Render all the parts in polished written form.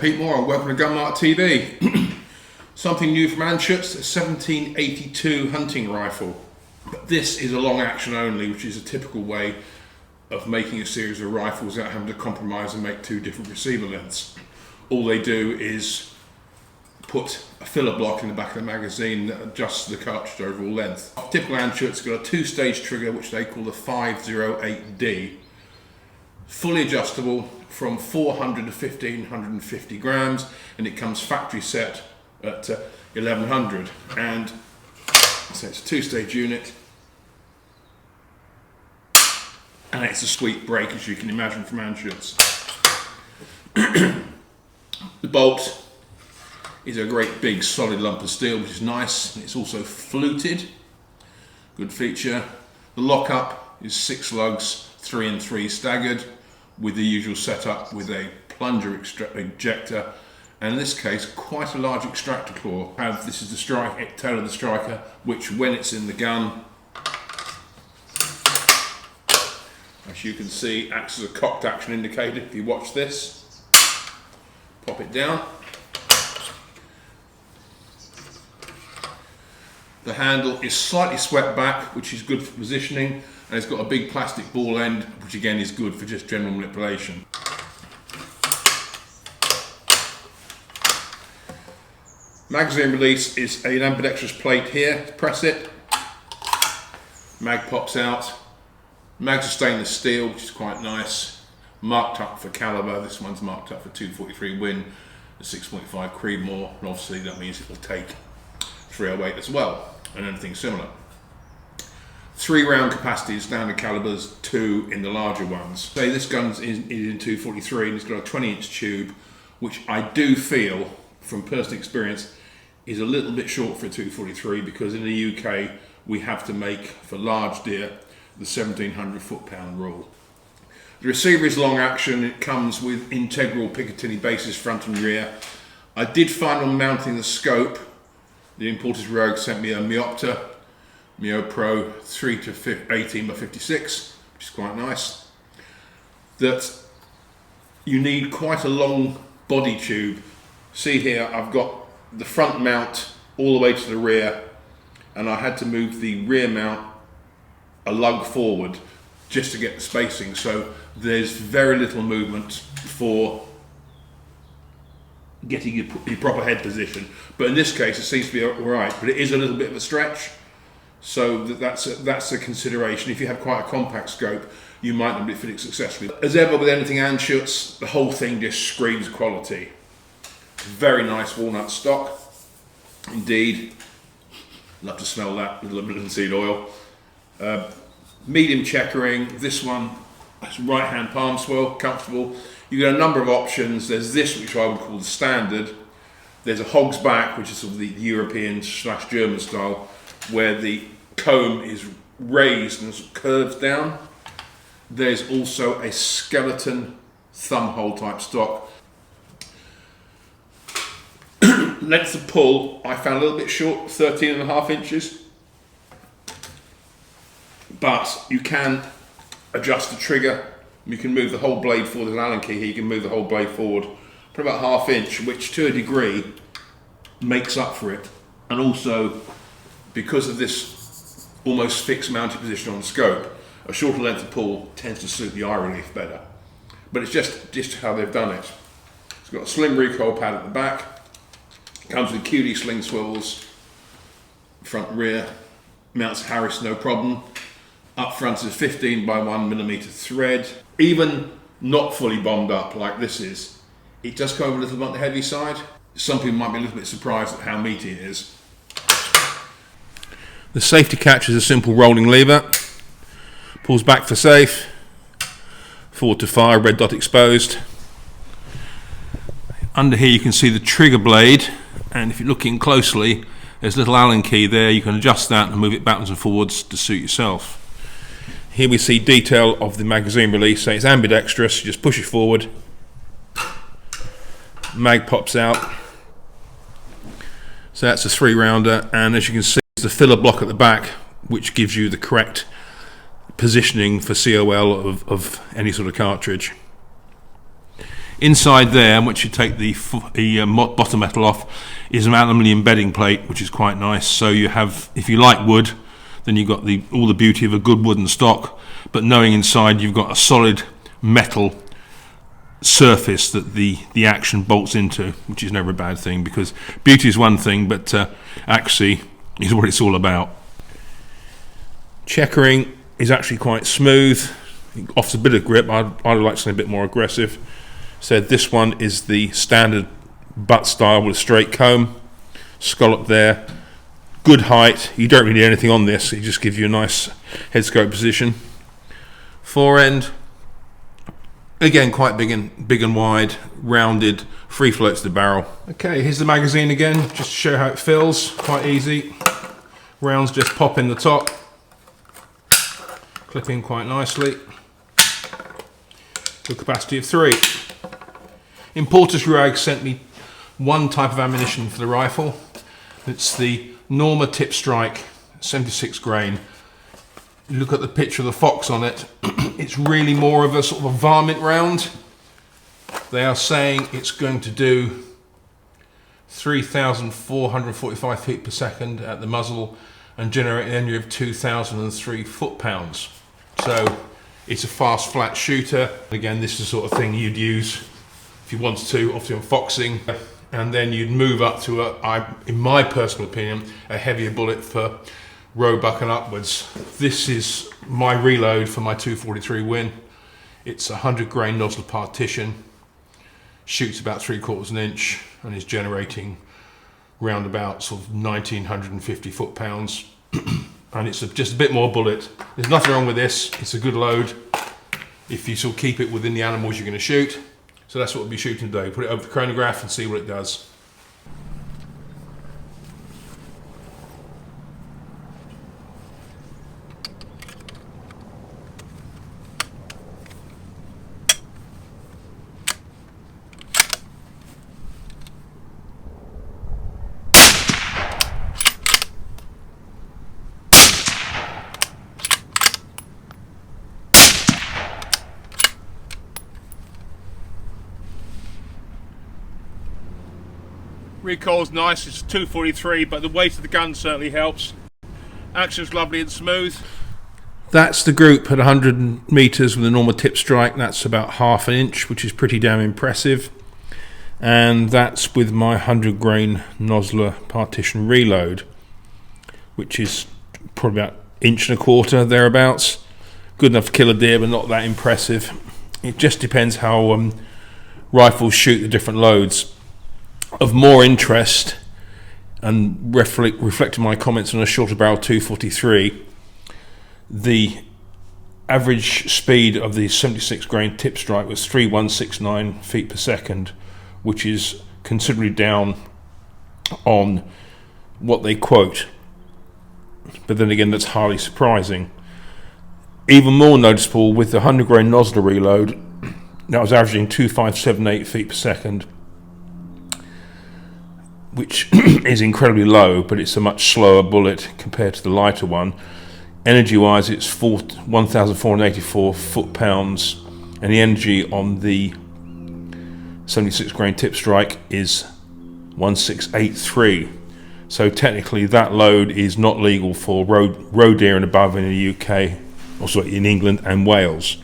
Pete Moore and welcome to Mart TV. Something new from Anschutz, a 1782 hunting rifle. But this is a long action only, which is a typical way of making a series of rifles without having to compromise and make two different receiver lengths. All they do is put a filler block in the back of the magazine that adjusts the cartridge overall length. Typical Anschutz got a two-stage trigger which they call the 508D. Fully adjustable from 400 to 1550 grams, and it comes factory set at 1100. And so it's a two-stage unit, and it's a sweet break, as you can imagine, from Anschutz. The bolt is a great big solid lump of steel, which is nice. It's also fluted, good feature. The lockup is 6 lugs, 3 and 3 staggered, with the usual setup with a plunger ejector, and in this case quite a large extractor claw. This is the tail of the striker, which when it's in the gun, as you can see, acts as a cocked action indicator. If you watch this, pop it down. The handle is slightly swept back, which is good for positioning, and it's got a big plastic ball end, which again is good for just general manipulation. Magazine release is an ambidextrous plate here. Press it, mag pops out. Mag's are stainless steel, which is quite nice. Marked up for caliber. This one's marked up for 243 Win, a 6.5 Creedmoor, and obviously that means it will take 308 as well, and anything similar. 3 round capacity in standard calibers, 2 in the larger ones. Say this gun is in 243 and it's got a 20-inch tube, which I do feel, from personal experience, is a little bit short for a 243, because in the UK we have to make, for large deer, the 1700 foot-pound rule. The receiver is long action. It comes with integral Picatinny bases front and rear. I did find on mounting the scope, the importer's RUAG sent me a Mio Pro 3 to 18 by 56, which is quite nice. That you need quite a long body tube. See here, I've got the front mount all the way to the rear, and I had to move the rear mount a lug forward just to get the spacing. So there's very little movement for getting your proper head position. But in this case, it seems to be all right, but it is a little bit of a stretch. So that's a consideration. If you have quite a compact scope, you might not be fitting successfully. As ever with anything Anschutz, the whole thing just screams quality. Very nice walnut stock, indeed. Love to smell that with a little linseed oil. Medium checkering. This one is right hand palm swell, comfortable. You get a number of options. There's this, which I would call the standard. There's a hog's back, which is sort of the European / German style, where the comb is raised and curves down. There's also a skeleton thumb hole type stock. Length of pull, I found a little bit short, 13.5 inches. But you can adjust the trigger. You can move the whole blade forward. There's an Allen key here. You can move the whole blade forward for about 1/2 inch, which to a degree makes up for it. And also, because of this almost fixed mounted position on the scope, a shorter length of pull tends to suit the eye relief better. But it's just how they've done it. It's got a slim recoil pad at the back. It comes with QD sling swivels, front and rear. Mounts Harris, no problem. Up front is 15 by 1mm thread. Even not fully bombed up like this is, it does come over a little bit on the heavy side. Some people might be a little bit surprised at how meaty it is. The safety catch is a simple rolling lever. Pulls back for safe. Forward to fire, red dot exposed. Under here you can see the trigger blade, and if you're looking closely, there's a little Allen key there. You can adjust that and move it backwards and forwards to suit yourself. Here we see detail of the magazine release. So it's ambidextrous. You just push it forward. Mag pops out. So that's a 3-rounder, and as you can see, it's the filler block at the back, which gives you the correct positioning for COL of any sort of cartridge. Inside there, once you take the bottom metal off, is an aluminium bedding plate, which is quite nice. So you have, if you like wood, then you've got all the beauty of a good wooden stock, but knowing inside you've got a solid metal surface that the action bolts into, which is never a bad thing, because beauty is one thing, but accuracy is what it's all about. Checkering is actually quite smooth. It offers a bit of grip. I'd like something a bit more aggressive. So this one is the standard butt style with a straight comb, scallop there, good height. You don't really need anything on this, it just gives you a nice head scope position. Fore end, again quite big and wide, rounded, free floats the barrel. Okay, here's the magazine again, just to show how it fills, quite easy. Rounds just pop in the top, clip in quite nicely. To a capacity of 3. Importers RUAG sent me one type of ammunition for the rifle. It's the Norma Tip Strike 76 grain. You look at the picture of the fox on it, it's really more of a sort of a varmint round. They are saying it's going to do 3,445 feet per second at the muzzle and generate an energy of 2,003 foot-pounds. So it's a fast, flat shooter. Again, this is the sort of thing you'd use if you wanted to, obviously on foxing, and then you'd move up to in my personal opinion, a heavier bullet for roebuck and upwards. This is my reload for my 243 Win. It's a 100 grain nozzle partition, shoots about 3/4 inch, and is generating round about sort of 1,950 foot-pounds. And it's just a bit more bullet. There's nothing wrong with this. It's a good load if you sort of keep it within the animals you're going to shoot. So that's what we'll be shooting today. Put it over the chronograph and see what it does. Recoil's nice, it's 243, but the weight of the gun certainly helps. Action's lovely and smooth. That's the group at 100 metres with a Norma Tip Strike. That's about 1/2 inch, which is pretty damn impressive. And that's with my 100 grain Nosler partition reload, which is probably about 1.25 inches thereabouts. Good enough to kill a deer, but not that impressive. It just depends how rifles shoot the different loads. Of more interest, and reflecting my comments on a shorter barrel 243, the average speed of the 76 grain Tip Strike was 3,169 feet per second, which is considerably down on what they quote. But then again, that's hardly surprising. Even more noticeable with the 100 grain Nosler reload, that was averaging 2,578 feet per second, which is incredibly low, but it's a much slower bullet compared to the lighter one. Energy-wise, it's 1,484 foot-pounds, and the energy on the 76 grain Tip Strike is 1,683. So technically, that load is not legal for roe deer and above in the UK, also in England and Wales.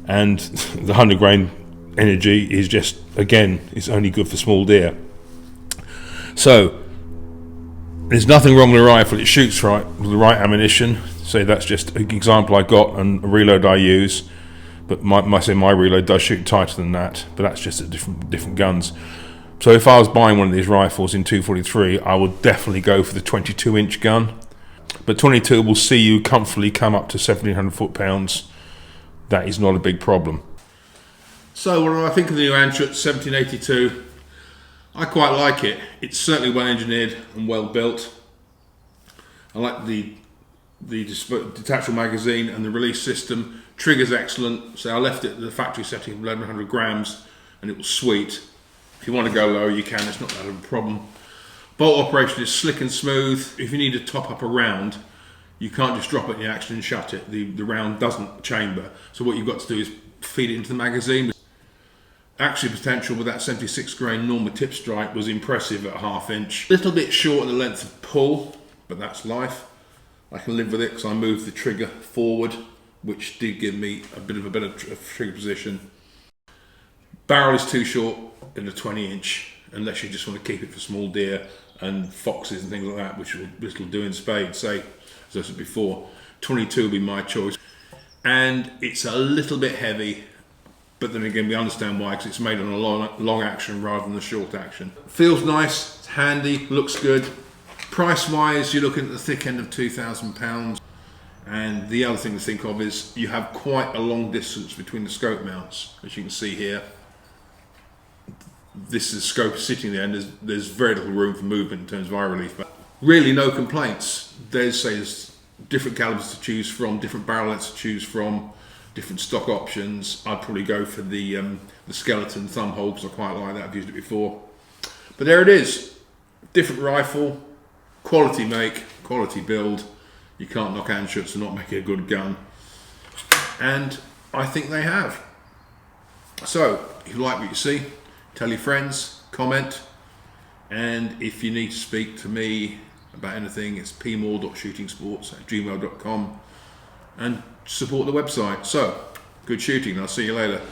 And the 100 grain energy is just, again, it's only good for small deer. So there's nothing wrong with the rifle. It shoots right with the right ammunition. So that's just an example I got and a reload I use. But my reload does shoot tighter than that. But that's just at different guns. So if I was buying one of these rifles in 243, I would definitely go for the 22-inch gun. But 22 will see you comfortably come up to 1,700 foot-pounds. That is not a big problem. So what do I think of the new Anschutz 1782? I quite like it. It's certainly well engineered and well built. I like the detachable magazine and the release system. Trigger's excellent. So I left it at the factory setting of 1,100 grams and it was sweet. If you want to go lower, you can. It's not that of a problem. Bolt operation is slick and smooth. If you need to top up a round, you can't just drop it in the action and shut it. The round doesn't chamber. So what you've got to do is feed it into the magazine. Actually, potential with that 76 grain Norma tip strike was impressive at 1/2 inch. Little bit short of the length of pull, but that's life. I can live with it because I moved the trigger forward, which did give me a bit of a better trigger position. Barrel is too short in a 20 inch, unless you just want to keep it for small deer and foxes and things like that, which will do in spades. Say, as I said before, 22 would be my choice. And it's a little bit heavy, but then again, we understand why, because it's made on a long action rather than the short action. Feels nice, it's handy, looks good. Price wise, you're looking at the thick end of £2,000. And the other thing to think of is you have quite a long distance between the scope mounts, as you can see here. This is scope sitting there, and there's very little room for movement in terms of eye relief, but really no complaints. There's different calibers to choose from, different barrel lengths to choose from, different stock options. I'd probably go for the skeleton thumb hole because I quite like that. I've used it before. But there it is. Different rifle, quality make, quality build. You can't knock Anschutz and not make a good gun. And I think they have. So, if you like what you see, tell your friends, comment. And if you need to speak to me about anything, it's pmore.shootingsports@gmail.com, and support the website. So, good shooting, I'll see you later.